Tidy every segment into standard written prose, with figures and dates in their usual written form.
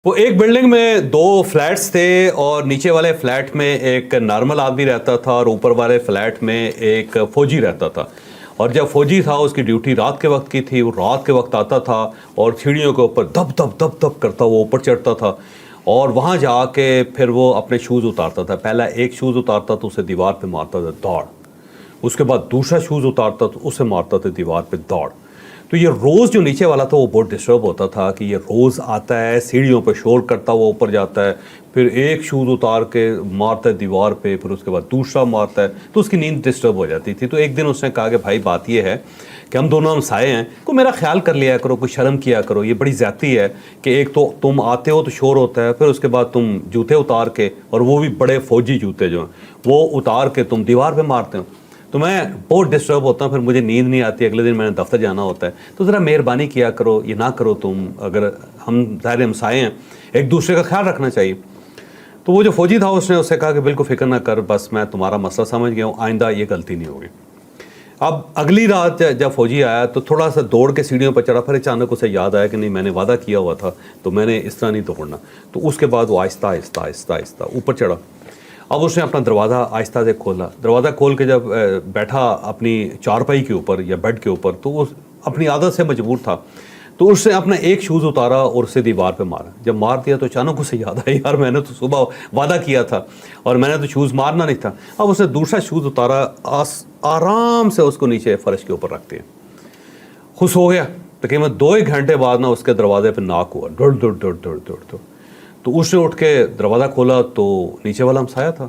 وہ ایک بلڈنگ میں دو فلیٹس تھے اور نیچے والے فلیٹ میں ایک نارمل آدمی رہتا تھا اور اوپر والے فلیٹ میں ایک فوجی رہتا تھا. اور جب فوجی تھا اس کی ڈیوٹی رات کے وقت کی تھی. وہ رات کے وقت آتا تھا اور سیڑھیوں کے اوپر دب دب دب دب کرتا وہ اوپر چڑھتا تھا اور وہاں جا کے پھر وہ اپنے شوز اتارتا تھا. پہلا ایک شوز اتارتا تو اسے دیوار پہ مارتا تھا دوڑ. اس کے بعد دوسرا شوز اتارتا تو اسے مارتا تھا دیوار پہ دوڑ. تو یہ روز جو نیچے والا تھا وہ بہت ڈسٹرب ہوتا تھا کہ یہ روز آتا ہے سیڑھیوں پہ شور کرتا وہ اوپر جاتا ہے, پھر ایک شوز اتار کے مارتا ہے دیوار پہ, پھر اس کے بعد دوسرا مارتا ہے, تو اس کی نیند ڈسٹرب ہو جاتی تھی. تو ایک دن اس نے کہا کہ بھائی بات یہ ہے کہ ہم دونوں ہم سائے ہیں, کو میرا خیال کر لیا کرو, کوئی شرم کیا کرو. یہ بڑی زیادتی ہے کہ ایک تو تم آتے ہو تو شور ہوتا ہے, پھر اس کے بعد تم جوتے اتار کے, اور وہ بھی بڑے فوجی جوتے جو ہیں وہ اتار کے تم دیوار پہ مارتے ہو. تو میں بہت ڈسٹرب ہوتا ہوں, پھر مجھے نیند نہیں آتی, اگلے دن میں نے دفتر جانا ہوتا ہے. تو ذرا مہربانی کیا کرو, یہ نہ کرو تم. اگر ہم ظاہر ہمسائے ہیں, ایک دوسرے کا خیال رکھنا چاہیے. تو وہ جو فوجی تھا اس نے اس سے کہا کہ بالکل فکر نہ کر, بس میں تمہارا مسئلہ سمجھ گیا ہوں, آئندہ یہ غلطی نہیں ہوگی. اب اگلی رات جب فوجی آیا تو تھوڑا سا دوڑ کے سیڑھیوں پر چڑھا, پھر اچانک اسے یاد آیا کہ نہیں میں نے وعدہ کیا ہوا تھا تو میں نے اس طرح نہیں دوڑنا. تو اس کے بعد وہ آہستہ آہستہ آہستہ آہستہ اوپر چڑھا. اب اس نے اپنا دروازہ آہستہ سے کھولا. دروازہ کھول کے جب بیٹھا اپنی چارپائی کے اوپر یا بیڈ کے اوپر, تو وہ اپنی عادت سے مجبور تھا, تو اس نے اپنا ایک شوز اتارا اور اسے دیوار پہ مارا. جب مار دیا تو اچانک اسے یاد آیا یار میں نے تو صبح وعدہ کیا تھا اور میں نے تو شوز مارنا نہیں تھا. اب اس نے دوسرا شوز اتارا, آرام سے اس کو نیچے فرش کے اوپر رکھ دیا. خوش ہو گیا. تقریباً 2 گھنٹے بعد نا اس کے دروازے پہ ناک ہوا, ڈڑ ڈڑ ڈڑ ڈڑ ڈڑ ڈڑ. تو اس نے اٹھ کے دروازہ کھولا تو نیچے والا ہمسایا تھا.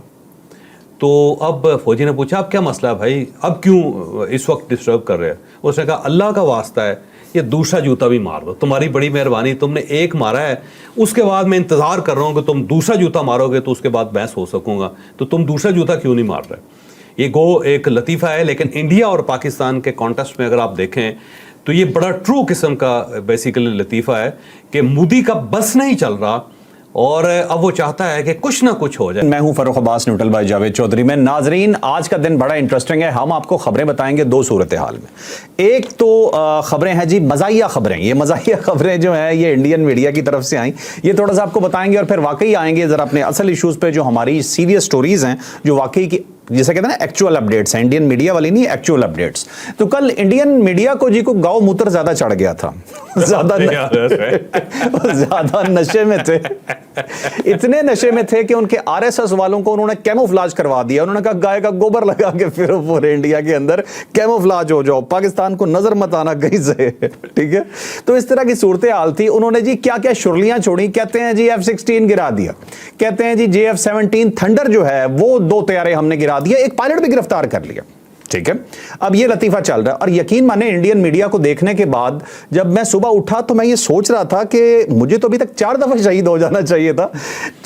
تو اب فوجی نے پوچھا اب کیا مسئلہ ہے بھائی, اب کیوں اس وقت ڈسٹرب کر رہے ہیں؟ اس نے کہا اللہ کا واسطہ ہے یہ دوسرا جوتا بھی مار دو, تمہاری بڑی مہربانی, تم نے ایک مارا ہے, اس کے بعد میں انتظار کر رہا ہوں کہ تم دوسرا جوتا مارو گے تو اس کے بعد میں سو سکوں گا, تو تم دوسرا جوتا کیوں نہیں مار رہے؟ یہ گو ایک لطیفہ ہے, لیکن انڈیا اور پاکستان کے کانٹیکسٹ میں اگر آپ دیکھیں تو یہ بڑا ٹرو قسم کا بیسیکلی لطیفہ ہے کہ مودی کا بس نہیں چل رہا اور اب وہ چاہتا ہے کہ کچھ نہ کچھ ہو جائے. میں ہوں فروخ عباس, نیوٹرل بائی جاوید چودھری میں. ناظرین آج کا دن بڑا انٹرسٹنگ ہے. ہم آپ کو خبریں بتائیں گے 2 صورتحال میں. ایک تو خبریں ہیں جی مزاحیہ خبریں. یہ مزاحیہ خبریں جو ہیں یہ انڈین میڈیا کی طرف سے آئیں, یہ تھوڑا سا آپ کو بتائیں گے, اور پھر واقعی آئیں گے ذرا اپنے اصل ایشوز پہ جو ہماری سیریس سٹوریز ہیں, جو واقعی کی جسے کہتے ہیں نا ایکچوئل اپڈیٹس ہیں. انڈین میڈیا والی نہیں, ایکچوئل اپڈیٹس. تو کل انڈین میڈیا کو جی کو گاؤں موتر زیادہ چڑھ گیا تھا, زیادہ نشے میں تھے, اتنے نشے میں تھے کہ ان کے آر ایس ایس والوں کو انہوں نے کیموفلاج کروا دیا. انہوں نے کہا گائے کا گوبر لگا کے پھر پورے انڈیا کے اندر کیموفلاج ہو جاؤ, پاکستان کو نظر مت آنا کہیں سے, ٹھیک ہے. تو اس طرح کی صورتحال تھی. انہوں نے جی کیا کیا شرلیاں چھوڑی. کہتے ہیں جی F-16 گرا دیا, کہتے ہیں جی JF-17 تھنڈر جو ہے وہ 2 طیارے ہم نے گرا دیا, ایک پائلٹ بھی گرفتار کر لیا, ٹھیک ہے. اب یہ لطیفہ چل رہا ہے, اور یقین مانے انڈین میڈیا کو دیکھنے کے بعد جب میں صبح اٹھا تو میں یہ سوچ رہا تھا کہ مجھے تو ابھی تک 4 دفعہ شہید ہو جانا چاہیے تھا.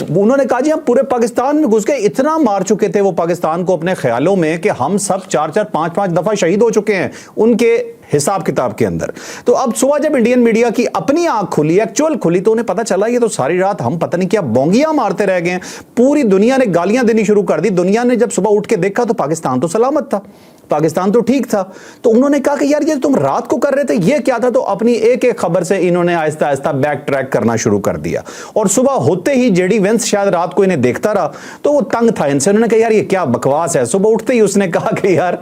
انہوں نے کہا جی ہم پورے پاکستان میں گھس گئے, اتنا مار چکے تھے وہ پاکستان کو اپنے خیالوں میں کہ ہم سب 4-4 5-5 دفعہ شہید ہو چکے ہیں ان کے حساب کتاب کے اندر. تو اب صبح جب انڈین میڈیا کی اپنی آنکھ کھلی, ایکچوئل کھلی, تو انہیں پتا چلا یہ تو ساری رات ہم پتہ نہیں کیا بونگیاں مارتے رہ گئے. پوری دنیا نے گالیاں دینی شروع کر دی. دنیا نے جب صبح اٹھ کے دیکھا تو پاکستان تو سلامت تھا, پاکستان تو ٹھیک تھا. تو انہوں نے کہا کہ یار یہ تم رات کو کر رہے تھے یہ کیا تھا. تو اپنی ایک ایک خبر سے انہوں نے آہستہ آہستہ بیک ٹریک کرنا شروع کر دیا, اور صبح ہوتے ہی جے ڈی وینس شاید رات کو انہیں دیکھتا رہا تو وہ تنگ تھا ان سے. انہوں نے کہا یار یہ کیا بکواس ہے. صبح اٹھتے ہی اس نے کہا کہ یار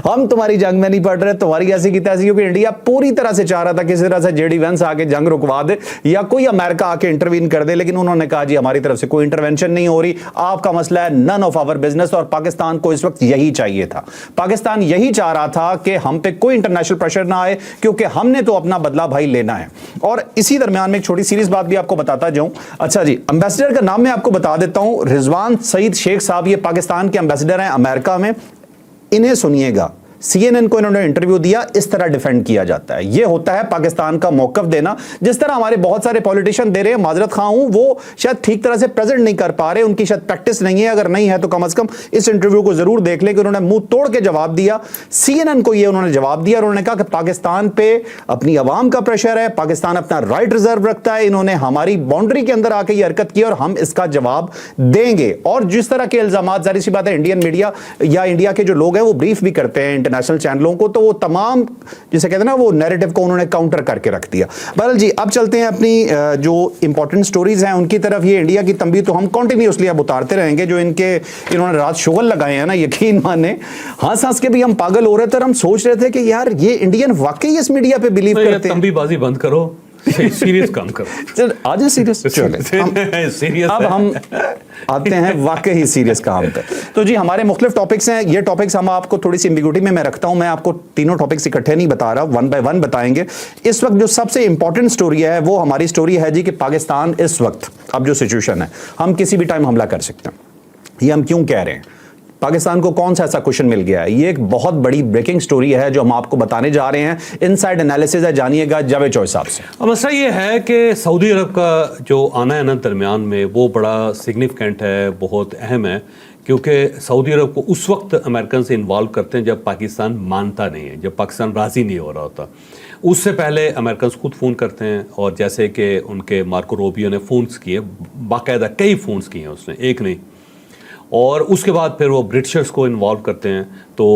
ہم تمہاری جنگ میں نہیں پڑھ رہے, تمہاری ایسی کی تیسی, کیونکہ انڈیا پوری طرح سے چاہ رہا تھا کسی طرح سے جے ڈی وینس آ کے جنگ رکوا دے یا کوئی امریکہ آ کے انٹروین کر دے. لیکن انہوں نے کہا جی ہماری طرف سے کوئی انٹروینشن نہیں ہو رہی, آپ کا مسئلہ ہے, نن آف آور بزنس. اور پاکستان کو اس وقت یہی چاہیے تھا. پاکستان یہی چاہ رہا تھا کہ ہم پہ کوئی انٹرنیشنل پریشر نہ آئے, کیونکہ ہم نے تو اپنا بدلہ بھائی لینا ہے. اور اسی درمیان میں ایک چھوٹی سیریس بات بھی آپ کو بتاتا جاؤں. اچھا جی, امبیسڈر کا نام میں آپ کو بتا دیتا ہوں, رضوان سعید شیخ صاحب, یہ پاکستان کے امبیسڈر ہیں امریکہ میں. انہیں سنیے گا, CNN کو انہوں نے انٹرویو دیا, اس طرح ڈیفینڈ کیا جاتا ہے. یہ ہوتا ہے پاکستان کا موقف دینا, جس طرح ہمارے بہت سارے پولیٹیشین دے رہے ہیں. معذرت خواہ ہوں, وہ شاید ٹھیک طرح سے پریزنٹ نہیں کر پا رہے, ان کی شاید پریکٹس نہیں ہے. اگر نہیں ہے تو کم از کم اس انٹرویو کو ضرور دیکھ لیں کہ انہوں نے منہ توڑ کے جواب دیا. CNN کو یہ انہوں نے جواب دیا, اور انہوں نے کہا کہ پاکستان پہ اپنی عوام کا پریشر ہے, پاکستان اپنا رائٹ ریزرو رکھتا ہے, انہوں نے ہماری باؤنڈری کے اندر آ کے یہ حرکت کی اور ہم اس کا جواب دیں گے. اور جس طرح کے الزامات, ظاہر سی بات ہے انڈین میڈیا یا انڈیا کے جو لوگ ہیں وہ بریف بھی کرتے ہیں इंटरनेशनल चैनलों को, तो वो तमाम जिसे कहते हैं ना वो नैरेटिव को उन्होंने काउंटर करके रख दिया। बहरहाल जी, अब चलते हैं अपनी जो इंपॉर्टेंट स्टोरीज हैं उनकी तरफ। ये इंडिया की तंबी तो हम कंटिन्यूसली अब उतारते रहेंगे, जो इन्होंने रात शुगल लगाए हैं ना, यकीन माने हंस हंस के भी हम पागल हो रहे थे और हम सोच रहे थे कि यार ये इंडियन वाकई इस मीडिया पे बिलीव करते हैं। तंबीबाजी बंद करो, सीरियस काम करो। चल आज सीरियस सीरियस अब हम आते हैं वाकई ही सीरियस काम पे। तो जी हमारे मुख्तलिफ टॉपिक्स हैं, ये टॉपिक्स हम आपको थोड़ी सी एम्बिग्यूटी में मैं रखता हूं, मैं आपको तीनों टॉपिक्स इकट्ठे नहीं बता रहा, वन बाय वन बताएंगे। इस वक्त जो सबसे इंपॉर्टेंट स्टोरी है वो हमारी स्टोरी है जी कि पाकिस्तान इस वक्त अब जो सिचुएशन है, हम किसी भी टाइम हमला कर सकते हैं। ये हम क्यों कह रहे हैं? पाकिस्तान को कौन सा ऐसा क्वेश्चन मिल गया है? ये एक बहुत बड़ी ब्रेकिंग स्टोरी है जो हम आपको बताने जा रहे हैं। इनसाइड एनालिसिस है, जानिएगा जावेद चौधरी साहब से। अब मसला ये है कि सऊदी अरब का जो आना है ना दरमियान में, वो बड़ा सिग्निफिकेंट है, बहुत अहम है, क्योंकि सऊदी अरब को उस वक्त अमेरिकन से इन्वॉल्व करते हैं जब पाकिस्तान मानता नहीं है, जब पाकिस्तान राज़ी नहीं हो रहा होता। उससे पहले अमेरिकन खुद फ़ोन करते हैं, और जैसे कि उनके मार्को रूबियो ने फ़ोन्स किए, बाकायदा कई फ़ोन्स किए हैं उसने, एक नहीं। और उसके बाद फिर वो ब्रिटिशर्स को इन्वॉल्व करते हैं। तो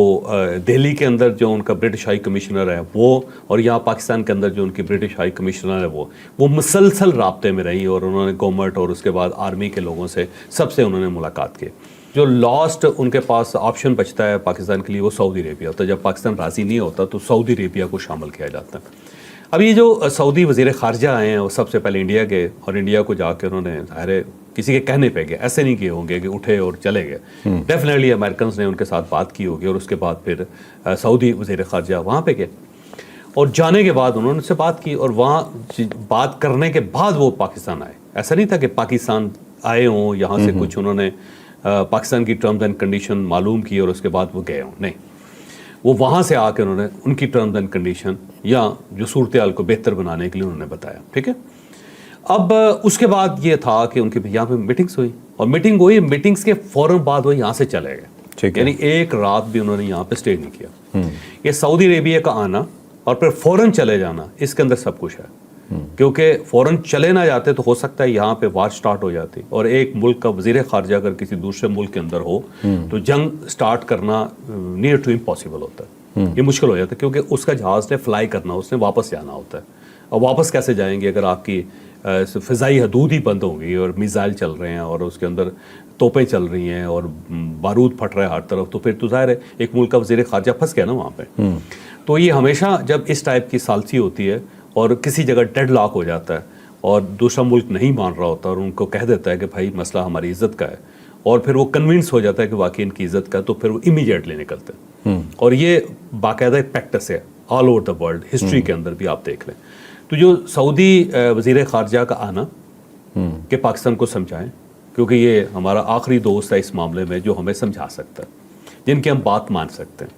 दिल्ली के अंदर जो उनका ब्रिटिश हाई कमिश्नर है वो, और यहाँ पाकिस्तान के अंदर जो उनकी ब्रिटिश हाई कमिश्नर है वो मुसलसल राब्ते में रही, और उन्होंने गवर्नमेंट और उसके बाद आर्मी के लोगों से सबसे उन्होंने मुलाकात की। जो लास्ट उनके पास ऑप्शन बचता है पाकिस्तान के लिए वो सऊदी अरेबिया होता है। जब पाकिस्तान राज़ी नहीं होता तो सऊदी अरेबिया को शामिल किया जाता है। अब ये जो सऊदी वज़ीर ख़ारजा आए हैं वो सबसे पहले इंडिया के, और इंडिया को जाकर उन्होंने ज़ाहिर किसी के कहने पे गए, ऐसे नहीं किए होंगे कि उठे और चले गए। डेफिनेटली अमेरिकन ने उनके साथ बात की होगी, और उसके बाद फिर सऊदी वज़ीर ख़ारजा वहाँ पे गए, और जाने के बाद उन्होंने उनसे बात की, और वहाँ बात करने के बाद वो पाकिस्तान आए। ऐसा नहीं था कि पाकिस्तान आए हों, यहाँ से कुछ उन्होंने पाकिस्तान की टर्म्स एंड कंडीशन मालूम की और उसके बाद वो गए हों, नहीं। वो वहाँ से आकर उन्होंने उनकी टर्म्स एंड कंडीशन या जो सूरत हाल को बेहतर बनाने के लिए उन्होंने बताया, ठीक है। अब उसके बाद ये था कि उनके यहाँ पे मीटिंग्स हुई, और मीटिंग हुई, मीटिंग्स के फ़ौरन बाद वो यहाँ से चले गए, यानी एक रात भी उन्होंने यहाँ पे स्टे नहीं किया। ये सऊदी अरेबिया का आना और फिर फ़ौरन चले जाना, इसके अंदर सब कुछ है। क्योंकि फ़ौरन चले ना जाते तो हो सकता है यहाँ पे वार स्टार्ट हो जाती, और एक मुल्क का वज़ीर ख़ारजा अगर किसी दूसरे मुल्क के अंदर हो तो जंग स्टार्ट करना नियर टू इम्पॉसिबल होता है, ये मुश्किल हो जाता है, क्योंकि उसका जहाज़ ने फ्लाई करना, उसने वापस जाना होता है। और वापस कैसे जाएंगे अगर आपकी फ़िज़ाई हदूद ही बंद होंगी और मिसाइल चल रहे हैं और उसके अंदर तोपें चल रही हैं और बारूद फट रहा है हर तरफ, तो फिर तो ज़ाहिर है एक मुल्क का वज़ीर ख़ारजा फंस गया ना वहाँ पे। तो ये हमेशा जब इस टाइप की सालसी होती है और किसी जगह डेड लॉक हो जाता है और दूसरा मुल्क नहीं मान रहा होता और उनको कह देता है कि भाई मसला हमारी इज़्ज़त का है, और फिर वो कन्विंस हो जाता है कि वाकई इनकी इज़्ज़त का, तो फिर वो इमीडिएटली निकलते हैं। और ये बाकायदा एक प्रैक्टिस है all over the world, history के अंदर भी आप देख लें। तो जो सऊदी वज़ीर ख़ारजा का आना कि पाकिस्तान को समझाएं, क्योंकि ये हमारा आखिरी दोस्त है इस मामले में जो हमें समझा सकता है, जिनकी हम बात मान सकते हैं,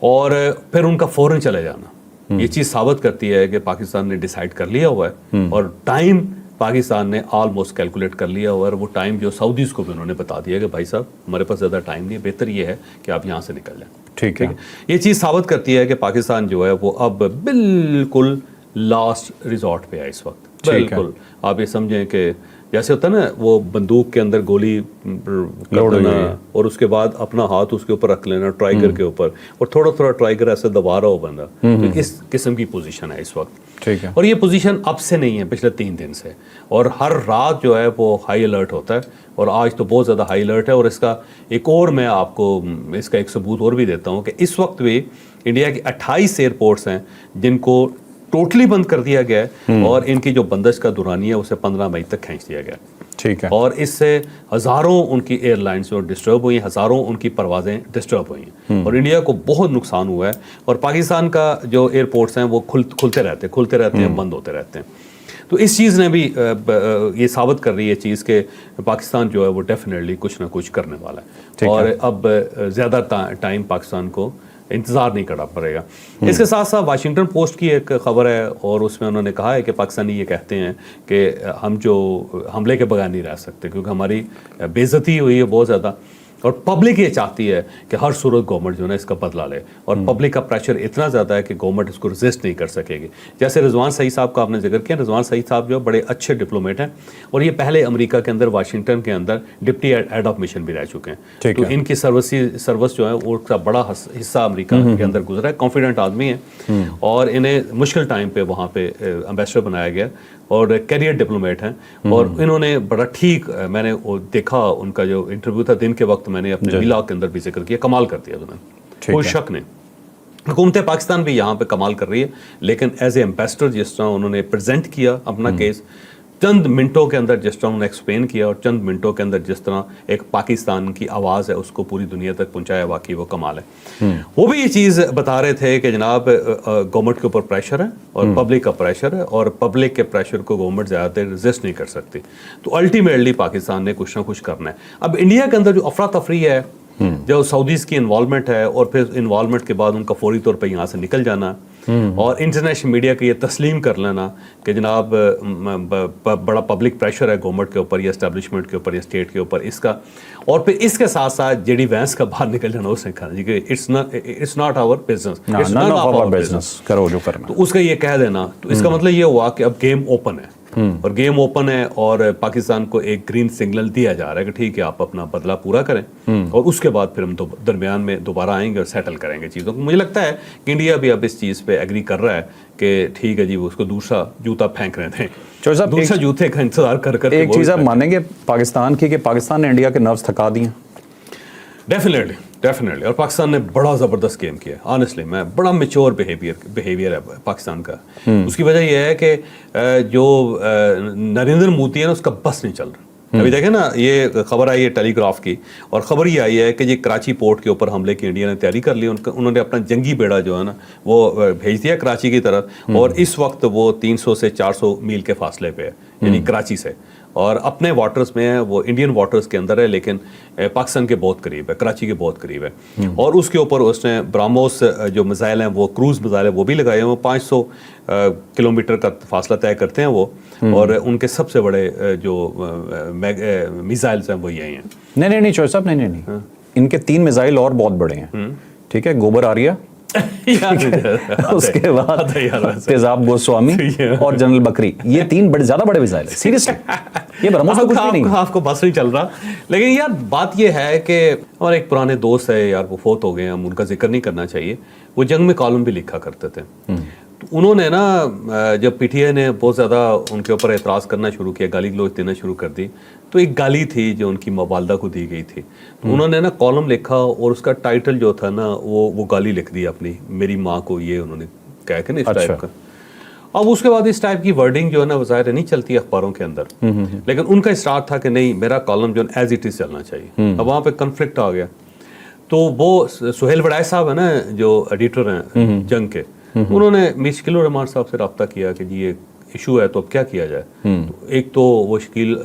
और फिर उनका फ़ौरन चले जाना, ये चीज़ साबित करती है कि पाकिस्तान ने डिसाइड कर लिया हुआ है, और टाइम पाकिस्तान ने ऑलमोस्ट कैलकुलेट कर लिया हुआ है। वो टाइम जो सऊदीज़ को भी उन्होंने बता दिया कि भाई साहब हमारे पास ज़्यादा टाइम नहीं है, बेहतर ये है कि आप यहाँ से निकल जाएं। ठीक है। ये चीज़ साबित करती है कि पाकिस्तान जो है वो अब बिल्कुल लास्ट रिजॉर्ट पे है इस वक्त, बिल्कुल। आप ये समझें कि जैसे होता है ना वो बंदूक के अंदर गोली कर देना और उसके बाद अपना हाथ उसके ऊपर रख लेना ट्राइगर के ऊपर, और थोड़ा थोड़ा ट्राइगर ऐसे दबा रहा हो बंदा, तो इस किस्म की पोजीशन है इस वक्त। ठीक है। और ये पोजीशन अब से नहीं है, पिछले 3 दिन से, और हर रात जो है वो हाई अलर्ट होता है, और आज तो बहुत ज़्यादा हाई अलर्ट है। और इसका एक और मैं आपको इसका एक सबूत और भी देता हूँ कि इस वक्त भी इंडिया की 28 एयरपोर्ट्स हैं जिनको टोटली बंद कर दिया गया है, और इनकी जो बंदिश का दुरानी है उसे 15 मई तक खींच दिया गया। ठीक है। और इससे हज़ारों उनकी एयरलाइंस जो डिस्टर्ब हुई हैं, हज़ारों उनकी परवाज़ें डिस्टर्ब हुई हैं, और इंडिया को बहुत नुकसान हुआ है। और पाकिस्तान का जो एयरपोर्ट्स हैं वो खुलते रहते हैं, बंद होते रहते हैं। तो इस चीज़ ने भी ये साबित कर रही है चीज़ कि पाकिस्तान जो है वो डेफिनेटली कुछ ना कुछ करने वाला है, और अब ज़्यादा टाइम पाकिस्तान को इंतज़ार नहीं करना पड़ेगा। इसके साथ साथ वाशिंगटन पोस्ट की एक ख़बर है, और उसमें उन्होंने कहा है कि पाकिस्तानी ये कहते हैं कि हम जो हमले के बगैर नहीं रह सकते, क्योंकि हमारी बेइज्जती हुई है बहुत ज़्यादा, اور پبلک یہ چاہتی ہے کہ ہر صورت گورنمنٹ جو ہے نا اس کا بدلہ لے, اور پبلک کا پریشر اتنا زیادہ ہے کہ گورنمنٹ اس کو ریزسٹ نہیں کر سکے گی. جیسے رضوان سعید صاحب کا آپ نے ذکر کیا, رضوان سعید صاحب جو بڑے اچھے ڈپلومیٹ ہیں, اور یہ پہلے امریکہ کے اندر واشنگٹن کے اندر ڈپٹی ہیڈ آف مشن بھی رہ چکے ہیں. تو ان کی سروس جو ہے وہ کا بڑا حصہ امریکہ کے اندر گزرا ہے. کانفیڈنٹ آدمی ہیں اور انہیں مشکل ٹائم پہ وہاں پہ امبیسڈر بنایا گیا, اور کیریئر ڈپلومیٹ ہیں. اور انہوں نے بڑا ٹھیک, میں نے دیکھا ان کا جو انٹرویو تھا دن کے وقت, میں نے اپنے ولاگ کے اندر بھی ذکر کیا, کمال کر دیا انہوں نے, کوئی شک نہیں. حکومت پاکستان بھی یہاں پہ کمال کر رہی ہے, لیکن ایز اے امبیسڈر جس طرح انہوں نے پریزنٹ کیا اپنا کیس, چند منٹوں کے اندر جس طرح انہوں نے ایکسپلین کیا, اور چند منٹوں کے اندر جس طرح ایک پاکستان کی آواز ہے اس کو پوری دنیا تک پہنچایا, واقعی وہ کمال ہے. وہ بھی یہ چیز بتا رہے تھے کہ جناب گورنمنٹ کے اوپر پریشر ہے اور پبلک کا پریشر ہے, اور پبلک کے پریشر کو گورنمنٹ زیادہ دیر ریزسٹ نہیں کر سکتی. تو الٹیمیٹلی پاکستان نے کچھ نہ کچھ کرنا ہے. اب انڈیا کے اندر جو افراتفری ہے, جو سعودیز کی انوالومنٹ ہے, اور پھر انوالومنٹ کے بعد ان کا فوری طور پہ یہاں سے نکل جانا, اور انٹرنیشنل میڈیا کو یہ تسلیم کر لینا کہ جناب بڑا پبلک پریشر ہے گورنمنٹ کے اوپر یا اسٹیبلشمنٹ کے اوپر یا اسٹیٹ کے اوپر اس کا, اور پھر اس کے ساتھ ساتھ جے ڈی وینس کا باہر نکل جانا, اس نے کہا کہ اٹس ناٹ آور بزنس, کرو جو کرنا. تو اس کا یہ کہہ دینا, تو اس کا مطلب یہ ہوا کہ اب گیم اوپن ہے, اور گیم اوپن ہے, اور پاکستان کو ایک گرین سگنل دیا جا رہا ہے کہ ٹھیک ہے آپ اپنا بدلہ پورا کریں, اور اس کے بعد پھر ہم درمیان میں دوبارہ آئیں گے اور سیٹل کریں گے چیزوں کو. مجھے لگتا ہے کہ انڈیا بھی اب اس چیز پہ ایگری کر رہا ہے کہ ٹھیک ہے جی, وہ اس کو دوسرا جوتا پھینک رہے تھے, دوسرا جوتے کا انتظار کر کر. ایک چیز آپ مانیں گے پاکستان کی, کہ پاکستان نے انڈیا کے نروز تھکا دیے؟ ڈیفینیٹلی, اور پاکستان نے بڑا زبردست گیم کیا. آنیسٹلی میں بڑا میچور بیہیویئر ہے پاکستان کا. اس کی وجہ یہ ہے کہ جو نریندر مودی ہے نا, اس کا بس نہیں چل رہا. ابھی دیکھیں نا, یہ خبر آئی ہے ٹیلی گراف کی, اور خبر یہ آئی ہے کہ یہ کراچی پورٹ کے اوپر حملے کی انڈیا نے تیاری کر لی. انہوں نے اپنا جنگی بیڑا جو ہے نا وہ بھیج دیا کراچی کی طرف, اور اس وقت وہ 300 سے 400 میل کے فاصلے پہ ہے, یعنی کراچی سے, اور اپنے واٹرز میں ہے, وہ انڈین واٹرز کے اندر ہے, لیکن پاکستان کے بہت قریب ہے, کراچی کے بہت قریب ہے. اور اس کے اوپر اس نے براموس جو میزائل ہیں, وہ کروز میزائل ہیں, وہ بھی لگائے ہیں. 500 کلومیٹر کا فاصلہ طے کرتے ہیں وہ, اور ان کے سب سے بڑے جو میزائلز ہیں وہ یہی ہیں. نہیں چوہے صاحب, نہیں, ان کے 3 میزائل اور بہت بڑے ہیں. ٹھیک ہے, گوبر آریا, اس کے بعد تیزاب گوسوامی اور جنرل بکری, یہ 3 بڑے زیادہ بڑے میزائل ہیں. سیریسلی یہ برہموس کا کچھ بھی نہیں. آپ کو بس نہیں چل رہا. لیکن یار بات یہ ہے کہ ہمارے ایک پرانے دوست ہے یار, وہ فوت ہو گئے ہیں, ہم ان کا ذکر نہیں کرنا چاہیے. وہ جنگ میں کالم بھی لکھا کرتے تھے. انہوں نے نا جب پی ٹی آئی نے بہت زیادہ ان کے اوپر اعتراض کرنا شروع کیا, گالی گلوچ دینا شروع کر دی, تو ایک گالی تھی جو ان کی والدہ کو دی گئی تھی. تو انہوں نے نا کالم لکھا, اور اس کا ٹائٹل جو تھا نا وہ گالی لکھ دی اپنی, میری ماں کو, یہ انہوں نے کہا کہ نا اس ٹائپ کا. اب اس کے بعد اس ٹائپ کی ورڈنگ جو ہے نا وہ ظاہر نہیں چلتی اخباروں کے اندر, لیکن ان کا اسٹار تھا کہ نہیں میرا کالم جو ہے ایز اٹ از چلنا چاہیے. اب وہاں پہ کنفلکٹ آ گیا. تو وہ سہیل وڑائے صاحب ہیں نا جو ایڈیٹر ہیں جنگ کے, انہوں نے میر شکیل الرحمان صاحب سے رابطہ کیا کہ جی یہ ایشو ہے تو اب کیا کیا جائے. ایک تو وہ شکیل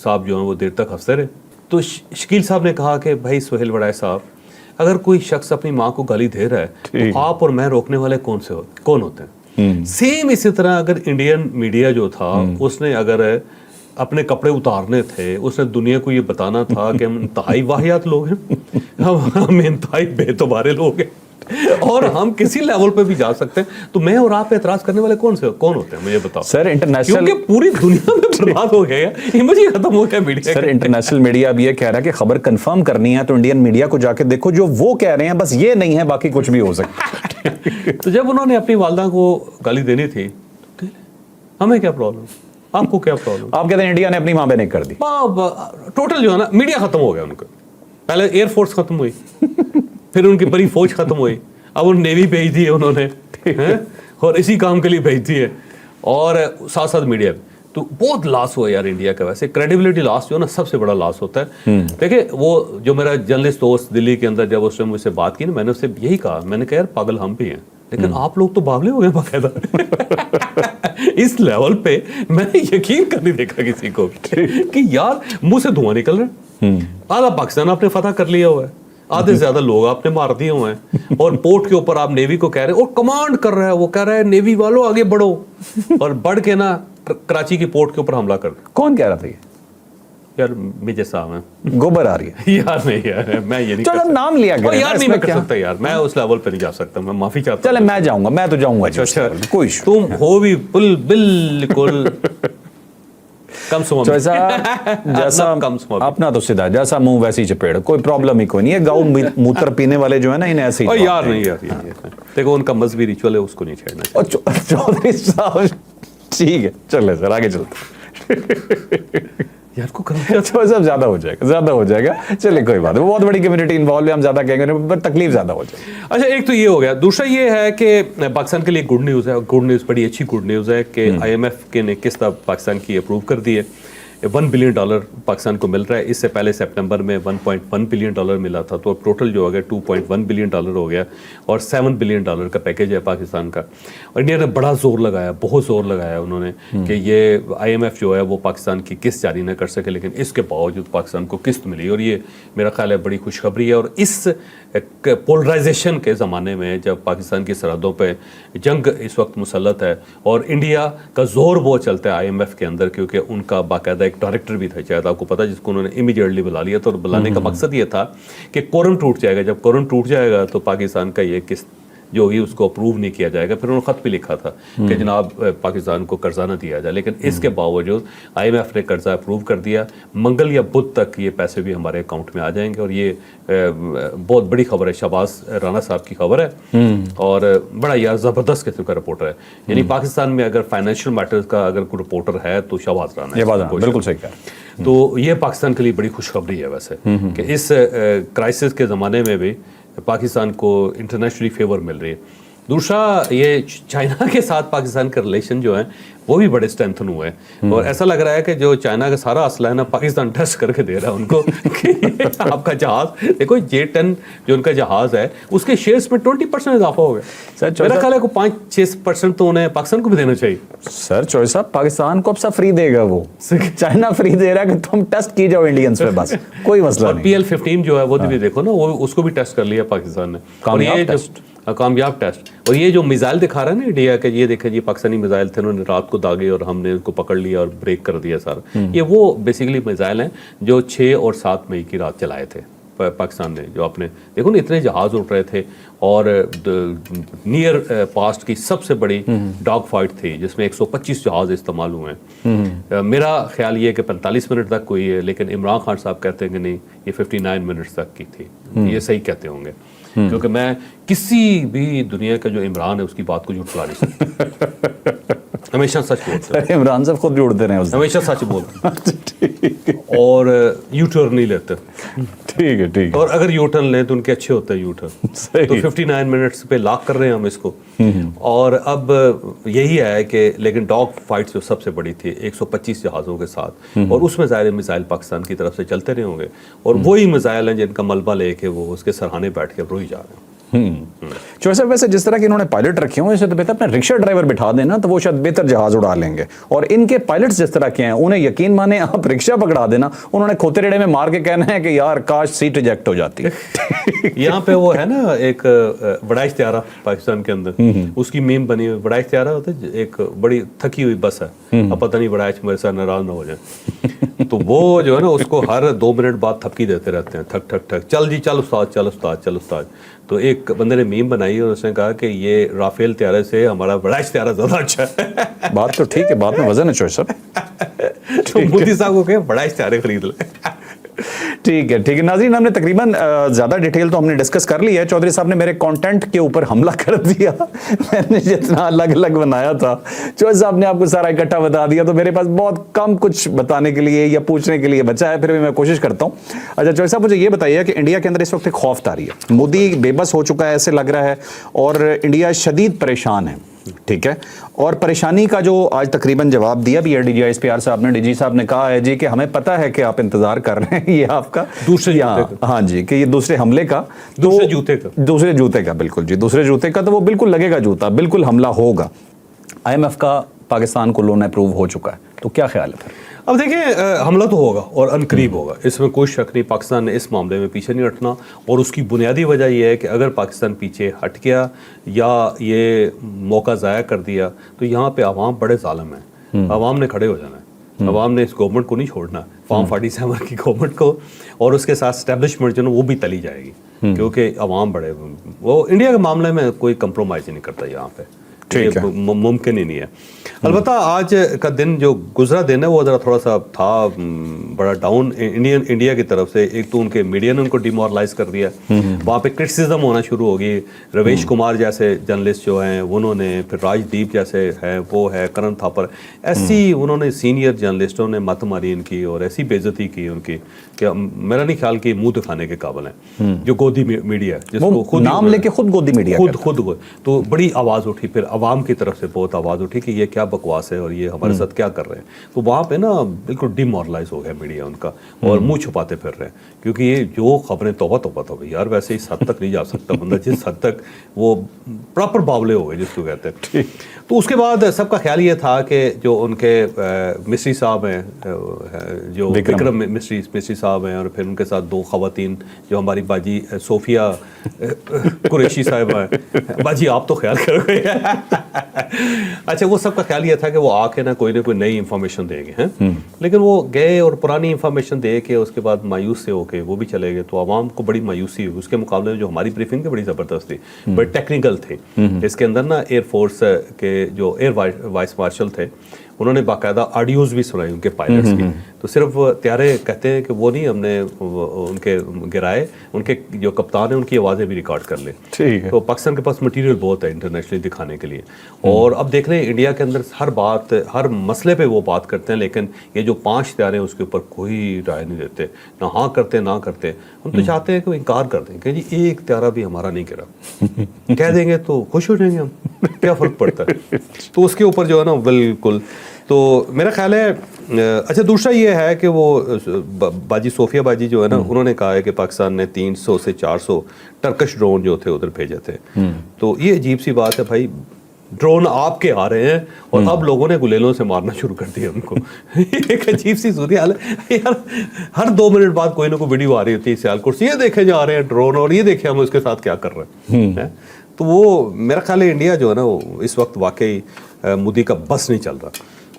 صاحب جو ہیں وہ دیر تک ہنستے رہے. تو شکیل صاحب نے کہا کہ بھائی سہیل وڑائے صاحب, اگر کوئی شخص اپنی ماں کو گالی دے رہا ہے تو آپ اور میں روکنے والے کون ہوتے ہیں. سیم اسی طرح اگر انڈین میڈیا جو تھا اس نے اگر اپنے کپڑے اتارنے تھے, اس نے دنیا کو یہ بتانا تھا کہ ہم انتہائی واحد لوگ ہیں, ہم انتہائی بے تبارے لوگ ہیں, اور ہم کسی لیول پہ بھی جا سکتے ہیں, تو میں اور آپ پہ اعتراض کرنے والے کون ہوتے ہیں مجھے بتاؤ سر. انٹرنیشنل, کیونکہ پوری دنیا میں برباد ہو گیا, امیج ہی ختم ہو گیا میڈیا. سر انٹرنیشنل میڈیا اب یہ کہہ رہا ہے کہ خبر کنفرم کرنی ہے تو انڈین میڈیا کو جا کے دیکھو, جو وہ کہہ رہے ہیں بس یہ نہیں ہے, باقی کچھ بھی ہو سکتا. تو جب انہوں نے اپنی والدہ کو گالی دینی تھی, ہمیں کیا پرابلم, آپ کو کیا پرابلم. آپ کہتے ہیں انڈیا نے اپنی ماں بہن کر دی. ٹوٹل جو ہے نا میڈیا ختم ہو گیا ان کا. پہلے ایئر فورس ختم ہوئی, پھر ان کی بڑی فوج ختم ہوئی, اب ان نیوی بھیج دی ہے انہوں نے, اور اسی کام کے لیے بھیج دی ہے, اور ساتھ ساتھ میڈیا بھی. تو بہت لاس ہوا یار انڈیا کا. ویسے کریڈیبلٹی لاس جو ہے نا سب سے بڑا لاس ہوتا ہے. دیکھیں وہ جو میرا جرنلسٹ دوست دلی کے اندر جب اس نے مجھ سے بات کی نا, میں نے اس سے یہی کہا, میں نے کہا یار پاگل ہم بھی ہیں, لیکن آپ لوگ تو باغلے ہو گئے باقاعدہ. اس لیول پہ میں نے یقین کر نہیں دیکھا کسی کو کہ یار منہ سے دھواں نکل رہا ہے. آدھا پاکستان آپ نے فتح کر لیا ہوا ہے, آدھے زیادہ لوگ آپ نے مار دیے ہوئے ہیں, اور پورٹ کے اوپر آپ نیوی کو کہہ رہے ہیں, اور کمانڈ کر رہا ہے, وہ کہہ رہا ہے نیوی والوں آگے بڑھو, اور بڑھ کے نا کراچی کی پورٹ کے اوپر حملہ کر. کون کہہ رہا تھا یہ؟ यार मेजर साहब हैं गोबर आ रही है यार नहीं यार मैं ये नहीं चलो कर सकता। नाम लिया गया और है यार ना, नहीं इसमें मैं कर क्या? सकता यार, मैं उस लेवल पे नहीं जा सकता, मैं माफी चाहता चले मैं जाऊंगा, मैं तो जाऊंगा जी, अच्छा कोई issue तुम हो भी बिल्कुल कम सुमा में। जैसा कम सुमा में। अपना तो सीधा जैसा मुंह वैसी चपेड़, कोई प्रॉब्लम ही कोई नहीं है। गाँव मूत्र पीने वाले जो है ना, इन्हें ऐसे ही और जवाब यार देंगे। नहीं यार ये देखो उनका मजहबी रिचुअल है, उसको नहीं छेड़ना चाहिए। और चौधरी साहब ठीक है, चले सर आगे चलते यार को करो तो सब ज्यादा हो जाएगा चलिए कोई बात नहीं, बहुत बड़ी कम्युनिटी इन्वॉल्व है, हम ज्यादा कहेंगे पर तकलीफ ज्यादा हो जाएगी। अच्छा एक तो ये हो गया, दूसरा ये है कि पाकिस्तान के लिए गुड न्यूज़ है, गुड न्यूज़ बड़ी अच्छी गुड न्यूज़ है कि IMF के ने किस्त अब पाकिस्तान की अप्रूव कर दी है। $1 बिलियन पाकिस्तान को मिल रहा है, इससे पहले सितंबर में $1.1 बिलियन मिला था, तो अब टोटल जो हो गया $2.1 बिलियन हो गया और $7 बिलियन का पैकेज है पाकिस्तान का। और इंडिया ने बड़ा जोर लगाया, बहुत जोर लगाया उन्होंने कि ये IMF जो है वो पाकिस्तान की किस्त जारी ना कर सके, लेकिन इसके बावजूद पाकिस्तान को किस्त मिली और ये मेरा ख्याल है बड़ी खुशखबरी है। और इस पोलराइजेशन के ज़माने में जब पाकिस्तान की सरहदों पे जंग इस वक्त मुसल्लत है और इंडिया का जोर बहुत चलता है IMF के अंदर, क्योंकि उनका बाकायदा एक डायरेक्टर भी था शायद आपको पता, जिसको उन्होंने इमीडिएटली बुला लिया था और बुलाने का मकसद ये था कि कोरम टूट जाएगा, जब कोरम टूट जाएगा तो पाकिस्तान का ये किस्त जो भी उसको अप्रूव नहीं किया जाएगा। फिर उन्होंने ख़त भी लिखा था कि जनाब पाकिस्तान को कर्जा ना दिया जाए, लेकिन इसके बावजूद IMF ने कर्जा अप्रूव कर दिया। मंगल या बुध तक ये पैसे भी हमारे अकाउंट में आ जाएंगे और ये बहुत बड़ी खबर है, शहबाज राना साहब की खबर है और बड़ा यार ज़बरदस्त किस्म का रिपोर्टर है। यानी पाकिस्तान में अगर फाइनेंशियल मैटर्स का अगर कोई रिपोर्टर है तो शहबाज राना है। ये बात बिल्कुल सही कहा। तो ये पाकिस्तान के लिए बड़ी खुशखबरी है वैसे कि इस क्राइसिस के ज़माने में भी पाकिस्तान को इंटरनेशनली फेवर मिल रही है। दूसरा ये चाइना के साथ पाकिस्तान के रिलेशन जो है वो भी बड़े स्ट्रेंथन हुए हैं और ऐसा लग रहा है कि जो चाइना का सारा असला है ना पाकिस्तान टेस्ट करके दे रहा है उनको कि आपका जहाज देखो J-10 जो उनका जहाज है उसके शेयर्स में 20% इजाफा हो गया। मेरा ख्याल है को 5-6% तो उन्हें पाकिस्तान को भी देना चाहिए। सर चौधरी साहब पाकिस्तान को अब सब फ्री देगा, वो चाइना फ्री दे रहा है कि तुम टेस्ट की जाओ इंडियंस पे, बस कोई मसला नहीं। PL-15 जो है वो भी देखो ना, वो उसको भी टेस्ट कर लिया पाकिस्तान ने और ये कामयाब टेस्ट। और ये जो मिसाइल दिखा रहा है ना इंडिया के, ये देखे ये पाकिस्तानी मिसाइल थे, उन्होंने रात को दागे और हमने उनको पकड़ लिया और ब्रेक कर दिया सारा। ये वो बेसिकली मिसाइल हैं जो 6 और 7 मई की रात चलाए थे पाकिस्तान ने। जो आपने देखो ना इतने जहाज उठ रहे थे और नियर पास्ट की सबसे बड़ी डॉग फाइट थी जिसमें 125 जहाज इस्तेमाल हुए हैं। मेरा ख्याल ये है कि 45 मिनट तक हुई है, लेकिन इमरान खान साहब कहते हैं कि नहीं ये 59 मिनट्स तक की थी। ये सही कहते होंगे क्योंकि मैं किसी भी दुनिया का जो इमरान है उसकी बात को झूठला नहीं सकता। हमेशा सच बोलते हैं। इमरान साहब खुद भी उड़ते रहे उससे। हमेशा सच बोलते और यू टर्न नहीं लेते। ठीक है और अगर यू टर्न लें तो उनके अच्छे होते हैं यू टर्न। तो 59 मिनट्स पे लॉक कर रहे हैं हम इसको। और अब यही है कि लेकिन डॉग फाइट्स जो सबसे बड़ी थी 125 जहाज़ों के साथ और उसमें ज़ाहिर मिसाइल पाकिस्तान की तरफ से चलते रहे होंगे और वही मिसाइल हैं जिनका मलबा लेके वो उसके सरहाने बैठ के रोई जा रहे हैं। चौधरी साहब वैसे जिस तरह के इन्होंने पायलट रखे हुए, इससे तो बेहतर अपने रिक्शा ड्राइवर बिठा देना तो वो शायद बेहतर जहाज उड़ा लेंगे। और इनके पायलट्स जिस तरह के हैं उन्हें यकीन माने आप रिक्शा पकड़ा देना, उन्होंने खोते रेड़े में मार के कहना है कि यार काश सीट रिजेक्ट हो जाती है। यहाँ पे वो है ना एक बड़ा इश्तियारा पाकिस्तान के अंदर, उसकी मीम बनी हुई बड़ा इश्तियारा होता है, एक बड़ी थकी हुई बस है, अब पता नहीं बड़ा मेरे साथ नाराज ना हो जाए। तो वो जो है ना उसको हर 2 मिनट बाद थपकी देते रहते हैं, थक ठक ठक, चल जी चल उस्ताद चल उस्ताद चल उस्ताद। तो एक बंदे ने मीम बनाई और उसने कहा कि ये राफेल त्यारे से हमारा बड़ा इश्तियारा ज़्यादा अच्छा है। बात तो ठीक है, बात में वजन है चौधरी साहब। तो मोदी साहब को कहे बड़ा इश्तियारे खरीद ले। ठीक है नाज़रीन, हमने तकरीबन ज़्यादा डिटेल तो हमने डिस्कस कर ली है। चौधरी साहब ने मेरे कंटेंट के ऊपर हमला कर दिया। मैंने जितना अलग अलग बनाया था चौधरी साहब ने आपको सारा इकट्ठा बता दिया, तो मेरे पास बहुत कम कुछ बताने के लिए या पूछने के लिए बचा है, फिर भी मैं कोशिश करता हूँ। अच्छा चौधरी साहब मुझे ये बताइए कि इंडिया के अंदर इस वक्त एक खौफ तारी है, मोदी बेबस हो चुका है ऐसे लग रहा है और इंडिया शदीद परेशान है, ठीक है। और परेशानी का जो आज तकरीबन जवाब दिया भी है DGISPR साहब ने, DG साहब ने कहा है जी कि हमें पता है कि आप इंतजार कर रहे हैं ये आपका दूसरे जूते का, हाँ जी, कि ये दूसरे हमले का, दूसरे जूते का बिल्कुल जी, दूसरे जूते का, तो वो बिल्कुल लगेगा जूता, बिल्कुल हमला होगा। IMF का पाकिस्तान को लोन अप्रूव हो चुका है, तो क्या ख्याल है फिर? अब देखिए हमला तो होगा और अनकरीब होगा, इसमें कोई शक नहीं। पाकिस्तान ने इस मामले में पीछे नहीं हटना और उसकी बुनियादी वजह यह है कि अगर पाकिस्तान पीछे हट गया या ये मौका ज़ाया कर दिया तो यहाँ पे आवाम बड़े ज़ालिम हैं, आवाम ने खड़े हो जाना है। अवाम ने इस गवर्नमेंट को नहीं छोड़ना, फॉर्म 47 की गवर्नमेंट को, और उसके साथ स्टैब्लिशमेंट जो है वो भी तली जाएगी, क्योंकि अवाम बड़े, वो इंडिया के मामले में कोई कंप्रोमाइज़ ही नहीं करता यहाँ पे, ठीक है, मुमकिन ही नहीं है। अलबत्ता आज का दिन जो गुजरा दिन है वो ज़रा थोड़ा सा था बड़ा डाउन इंडिया की तरफ से। एक तो उनके मीडिया ने उनको डिमोरलाइज कर दिया, वहाँ पे क्रिटिसिज्म होना शुरू हो गई। रवेश कुमार जैसे जर्नलिस्ट जो हैं उन्होंने, फिर राजदीप जैसे हैं वो है, करण थापर, ऐसी उन्होंने सीनियर जर्नलिस्टों ने मत मारी इनकी और ऐसी बेइज्जती की उनकी कि मेरा नहीं ख्याल कि मुंह दिखाने के काबिल है। जो गोदी मीडिया है जिसको खुद नाम लेके खुद गोदी मीडिया खुद तो बड़ी आवाज़ उठी, फिर आवाम की तरफ से बहुत आवाज़ उठी कि ये क्या बकवास है और ये हमारे साथ क्या कर रहे हैं। तो वहाँ पे ना बिल्कुल डिमोरलाइज हो गया मीडिया उनका, और मुंह छुपाते फिर रहे हैं, क्योंकि ये जो खबरें तौबा भाई यार, वैसे इस हद तक नहीं जा सकता बंदा जिस हद तक वो प्रॉपर बावले हो गए जिसको कहते हैं। तो उसके बाद सबका ख्याल ये था कि जो उनके मिस्री साहब हैं, जो विक्रम मिस्री साहब हैं, और फिर उनके साथ दो खवातीन जो हमारी बाजी सोफिया कुरैशी साहिबा हैं, बाजी आप तो ख्याल करोगे। अच्छा, वो सबका ख्याल ये था कि वो आके ना कोई नई इंफॉर्मेशन देंगे हैं, लेकिन वो गए और पुरानी इंफॉर्मेशन दे के उसके बाद मायूस से होके वो भी चले गए। तो आवाम को बड़ी मायूसी हुई। उसके मुकाबले में जो हमारी ब्रीफिंग बड़ी ज़बरदस्त थी, बड़ी टेक्निकल थी। इसके अंदर ना एयरफोर्स के जो एयर वाइस मार्शल थे उन्होंने बाकायदा ऑडियोज़ भी सुनाई उनके पायलट्स की। तो सिर्फ त्यारे कहते हैं कि वो नहीं, हमने उनके गिराए, उनके जो कप्तान हैं उनकी आवाज़ें भी रिकॉर्ड कर लें। ठीक है। तो पाकिस्तान के पास मटेरियल बहुत है इंटरनेशनली दिखाने के लिए। और अब देख रहे हैं इंडिया के अंदर हर मसले पे वो बात करते हैं, लेकिन ये जो 5 त्यारे हैं उसके ऊपर कोई राय नहीं देते, ना हाँ करते ना करते। हम तो चाहते हैं कि वो इनकार कर दें कि जी एक त्यारा भी हमारा नहीं गिरा, कह देंगे तो खुश हो जाएंगे हम, क्या फ़र्क पड़ता है। तो उसके ऊपर जो है ना बिल्कुल, तो मेरा ख्याल है। अच्छा, दूसरा ये है कि वो बाजी सोफिया बाजी जो है ना, उन्होंने कहा है कि पाकिस्तान ने 300 से 400 टर्किश ड्रोन जो थे उधर भेजे थे। तो ये अजीब सी बात है भाई, ड्रोन आपके आ रहे हैं और अब लोगों ने गुलेलों से मारना शुरू कर दिया उनको। एक अजीब सी सूरत हाल है यार, हर 2 मिनट बाद कोई ना कोई वीडियो आ रही होती है सियालकोट से, ये देखे जा रहे हैं ड्रोन और ये देखे हम उसके साथ क्या कर रहे हैं। तो वो मेरा ख्याल है इंडिया जो है ना वो इस वक्त वाकई मोदी का बस नहीं चल रहा,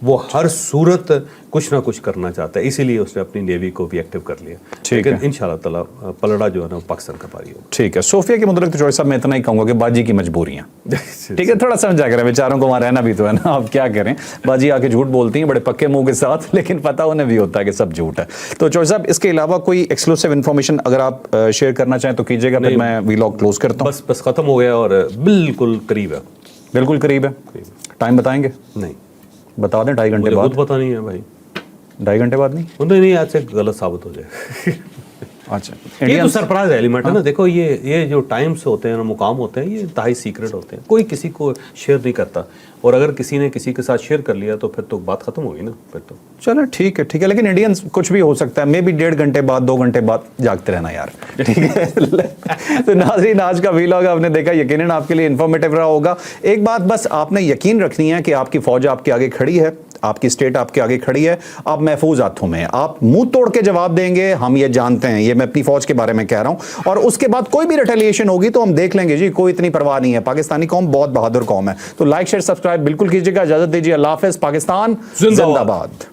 वो हर सूरत कुछ ना कुछ करना चाहता है, इसीलिए उसने अपनी नेवी को भी एक्टिव कर लिया। लेकिन इंशाल्लाह ताला पलड़ा जो है ना पाकिस्तान का पारी होगा। ठीक है, सोफिया के मुतल्लिक़ तो चौधरी साहब मैं इतना ही कहूँगा कि बाजी की मजबूरियाँ ठीक है, थोड़ा समझा करें, बेचारों को वहाँ रहना भी तो है ना, आप क्या करें। बाजी आके झूठ बोलती हैं बड़े पक्के मुंह के साथ, लेकिन पता उन्हें भी होता है कि सब झूठ है। तो चौधरी साहब, इसके अलावा कोई एक्सक्लूसिव इन्फॉर्मेशन अगर आप शेयर करना चाहें तो कीजिएगा, फिर मैं वीलॉग क्लोज करता हूँ। बस ख़त्म हो गया और बिल्कुल करीब है। बिल्कुल करीब है। टाइम बताएंगे? नहीं, बता दें 2.5 घंटे बाद। पता नहीं है भाई, 2.5 घंटे बाद नहीं, नहीं आज से गलत साबित हो जाए। अच्छा, ये तो सरप्राइज एलिमेंट है ना। देखो ये जो टाइम्स होते हैं, मुकाम होते हैं, ये इंतहाई सीक्रेट होते हैं, कोई किसी को शेयर नहीं करता। और अगर किसी ने किसी के साथ शेयर कर लिया तो फिर तो बात खत्म होगी ना, फिर तो चलो ठीक है, लेकिन इंडियंस कुछ भी हो सकता है, मे भी 1.5 घंटे बाद 2 घंटे बाद जागते रहना यार, ठीक है। तो नाज़रीन, आज का वीलॉग आपने देखा, यकीनन आपके लिए इन्फॉर्मेटिव रहा होगा। एक बात बस आपने यकीन रखनी है कि आपकी फौज आपके आगे खड़ी है, आपकी स्टेट आपके आगे खड़ी है, आप महफूज हाथों में हैं, आप मुंह तोड़ के जवाब देंगे, हम ये जानते हैं, ये मैं अपनी फौज के बारे में कह रहा हूं। और उसके बाद कोई भी रिटेलिएशन होगी तो हम देख लेंगे जी, कोई इतनी परवाह नहीं है। पाकिस्तानी कौम बहुत बहादुर कौम है। तो लाइक शेयर सब्सक्राइब बिल्कुल कीजिएगा। इजाजत दीजिए, अल्लाह हाफिज़। पाकिस्तान जिंदाबाद।